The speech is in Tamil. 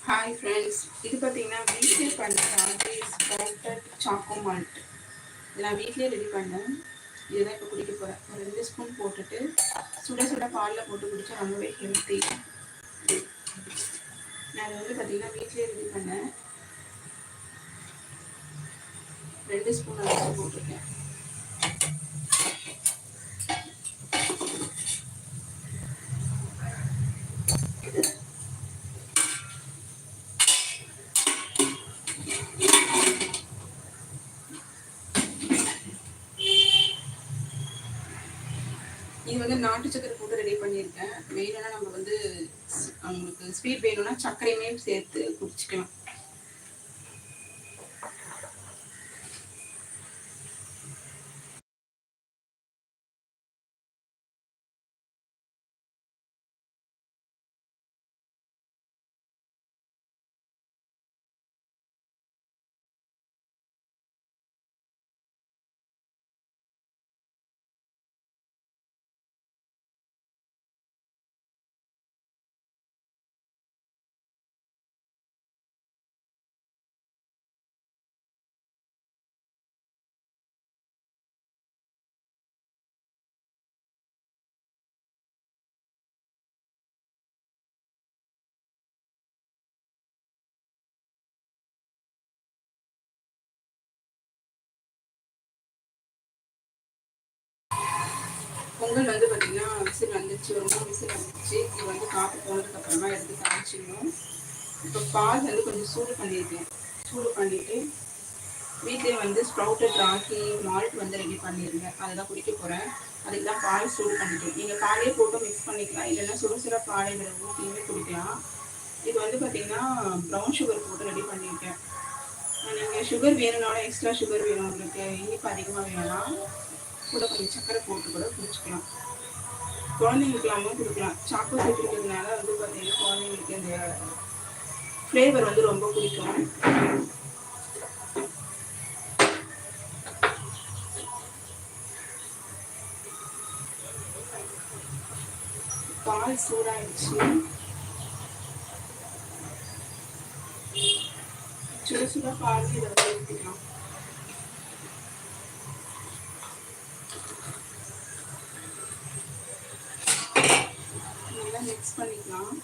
ஹாய் ஃப்ரெண்ட்ஸ், இது பார்த்தீங்கன்னா வீட்டிலே பண்ண ராகி ஸ்ப்ரவுட்டட் சாக்கோ மால்ட். இதை நான் வீட்டிலே ரெடி பண்ணேன். இதுதான் இப்போ குடிக்க போகிறேன். ஒரு 2 ஸ்பூன் போட்டுட்டு சுட சுட பாலில் போட்டு குடித்தா ரொம்பவே ஹெல்த்தி. நான் அதை வந்து பார்த்தீங்கன்னா வீட்டிலே ரெடி பண்ணேன். 2 ஸ்பூன் அளவுக்கு போட்டிருக்கேன். இது வந்து நாட்டு சக்கரை போட்டு ரெடி பண்ணியிருக்கேன். வேணும்னா நம்ம வந்து அவங்களுக்கு ஸ்வீட் வேணும்னா சர்க்கரையுமே சேர்த்து குடிச்சிக்கலாம். பொங்கல் வந்து பார்த்தீங்கன்னா விசில் வந்துச்சு, ஒரு 3 விசில் வந்துச்சு. இது வந்து காற்று போனதுக்கப்புறமா எடுத்து காய்ச்சிடணும். இப்போ பால் வந்து கொஞ்சம் சூடு பண்ணியிருக்கேன். சூடு பண்ணிவிட்டு வீட்டிலே வந்து ஸ்ப்ரவுட்டட் ராகி மால்ட் வந்து ரெடி பண்ணியிருந்தேன். அதை தான் குடிக்க போகிறேன். அதுக்கு தான் பால் சூடு பண்ணிட்டேன். நீங்கள் பாலே போட்டு மிக்ஸ் பண்ணிக்கலாம், இல்லைன்னா சுட சுட பாலை ஊற்றியுமே குடிக்கலாம். இது வந்து பார்த்தீங்கன்னா ப்ரௌன் சுகர் போட்டு ரெடி பண்ணியிருக்கேன். நீங்கள் சுகர் வேணும்னாலும் எக்ஸ்ட்ரா சுகர் வேணும், உங்களுக்கு இனிப்பு அதிகமாக வேணும்னா கூட கொஞ்சம் சக்கரை போட்டு கூட குடிச்சிக்கலாம். குழந்தைங்களுக்குலாமும் கொடுக்கலாம். சாக்கோ சேர்த்துக்கிறதுனால வந்து பார்த்தீங்கன்னா குழந்தைங்களுக்கு இந்த ஃப்ளேவர் வந்து ரொம்ப பிடிக்கும். பால் சூடாயிடுச்சு. சுட சுட பால் இதை வந்து ஊற்றிக்கலாம். நல்லா மிக்ஸ் பண்ணிக்கலாம்.